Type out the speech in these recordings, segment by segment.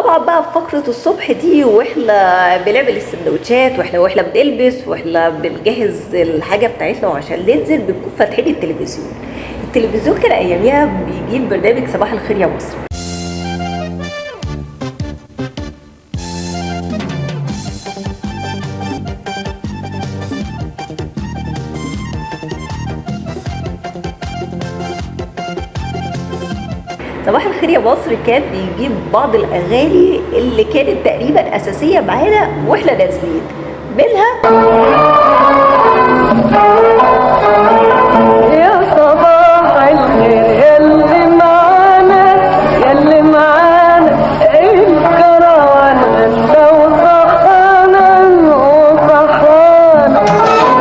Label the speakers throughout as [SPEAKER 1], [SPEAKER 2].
[SPEAKER 1] طبعا بقى في فقرة الصبح دي واحنا بنعمل السندوتشات واحنا بنلبس واحنا بنجهز الحاجة بتاعتنا وعشان ننزل بنكون فاتحين التلفزيون كان اياميها بيجيب برنامج صباح الخير يا مصر. صباح الخير يا مصر كان بيجيب بعض الاغاني اللي كانت تقريبا اساسيه معانا واحنا نازلين منها
[SPEAKER 2] يا صباح الخير ياللي معانا الكروان غدا وصحانا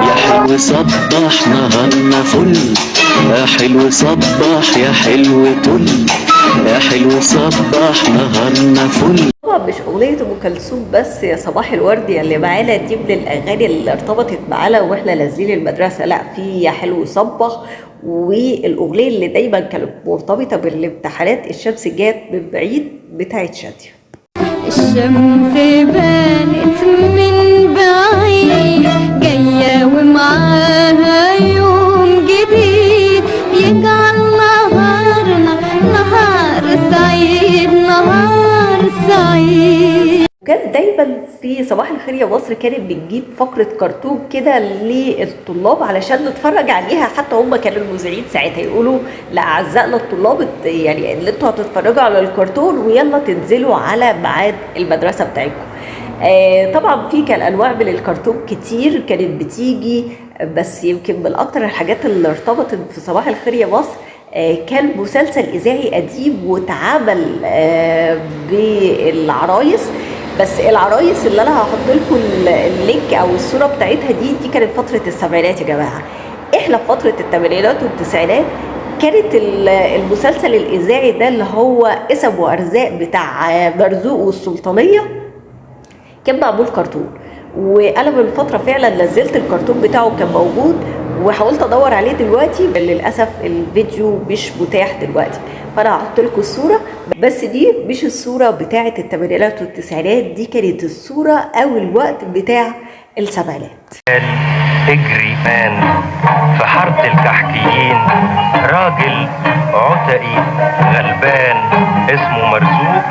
[SPEAKER 3] يا حلو صبح نهارنا فل، يا حلو صبح يا حلو طل، يا حلو صبح نهارنا فل.
[SPEAKER 1] طبعا مش اغنيه ام كلثوم بس يا صباح الورد اللي معانا دي من الاغاني اللي ارتبطت معانا واحنا نازلين المدرسه، لا في يا حلو صبح، والاغنيه اللي دايما كانت مرتبطه بالامتحانات الشمس جات من بعيد بتاعت شاديه.
[SPEAKER 4] الشمس بانت من بعيد جايه ومعاها يوم جديد يجعل نهارنا نهار سعيد نهار سعيد.
[SPEAKER 1] كان دايما في صباح الخير يا مصر كانت بتجيب فقره كرتون كده للطلاب علشان نتفرج عليها، حتى هم كانوا المذيعين ساعتها يقولوا لاعزائنا الطلاب يعني ان انتوا هتتفرجوا على الكرتون ويلا تنزلوا على ميعاد المدرسه بتاعتكم. طبعا في كان انواع من الكرتون كتير كانت بتيجي، بس يمكن من اكتر الحاجات اللي ارتبطت في صباح الخير يا مصر كان مسلسل اذاعي قديم واتعمل بالعرايس. بس العرايس اللي انا هحط لكم اللينك او الصوره بتاعتها دي كانت فتره السبعينات يا جماعه. احنا في فتره الثمانينات والتسعينات كانت المسلسل الاذاعي ده اللي هو اسم وارزاق بتاع مرزوق والسلطانيه كان معمول كرتون، وانا من فتره فعلا نزلت الكرتون بتاعه كان موجود وحاولت ادور عليه دلوقتي، للاسف الفيديو مش متاح دلوقتي، فانا هحط لكم الصوره. بس دي مش الصوره بتاعه الثمانينات والتسعينات، دي كانت الصوره او الوقت بتاع السبعينات.
[SPEAKER 5] اجري مان في حاره الكحكيين راجل عتقي غلبان اسمه مرزوق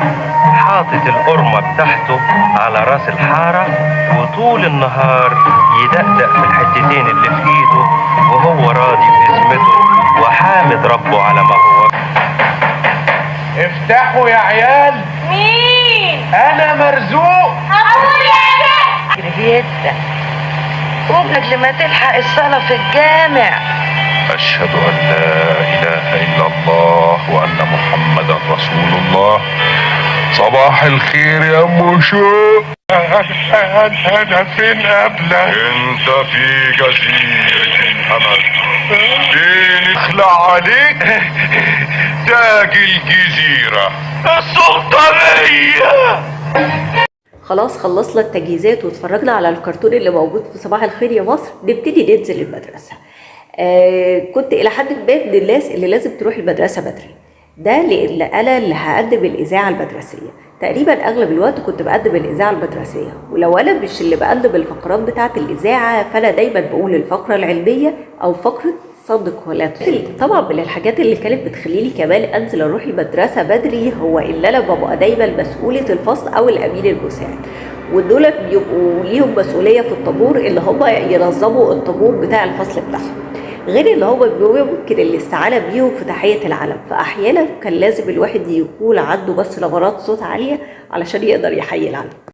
[SPEAKER 5] حاطط القرمه بتاعته على راس الحاره وطول النهار يدقدق في الحتتين اللي في ايده وهو راضي باسمته وحامد ربه على ما هو.
[SPEAKER 6] افتحوا يا عيال.
[SPEAKER 7] مين؟
[SPEAKER 6] انا مرزوق.
[SPEAKER 7] ابويا
[SPEAKER 8] جدا قوم قبل ما تلحق الصلاة في الجامع.
[SPEAKER 6] اشهد ان لا اله الا الله وان محمدا رسول الله. صباح الخير يا ام شوق. انا فين قبلك؟ انت في جزيرة الهمل. فين اخلع عليك تاج الجزيرة السلطانية.
[SPEAKER 1] خلاص خلصنا التجهيزات واتفرجنا على الكرتون اللي موجود في صباح الخير يا مصر، نبتدي ننزل المدرسة. كنت إلى حد ما من الناس اللي لازم تروح المدرسة بدري، ده لأن أنا اللي هقدم الإذاعة المدرسية. تقريبا أغلب الوقت كنت بقدم الإذاعة المدرسية، ولو أنا مش اللي بقدم الفقرات بتاعة الإذاعة فأنا دايما بقول الفقرة العلمية أو فقرة صدق ولا تخلي. طبعا من الحاجات اللي كانت بتخليني كمان انزل اروح المدرسه بدري هو ان انا ببقى دايما مسؤوله الفصل او الامين المساعد، ودول بيبقوا ليهم مسؤوليه في الطابور اللي هم ينظموا الطابور بتاع الفصل بتاعهم، غير اللي هم ممكن الاستعانه بيهم في تحيه العلم. فاحيانا كان لازم الواحد يكون عنده بس نبرات صوت عاليه علشان يقدر يحيي العلم.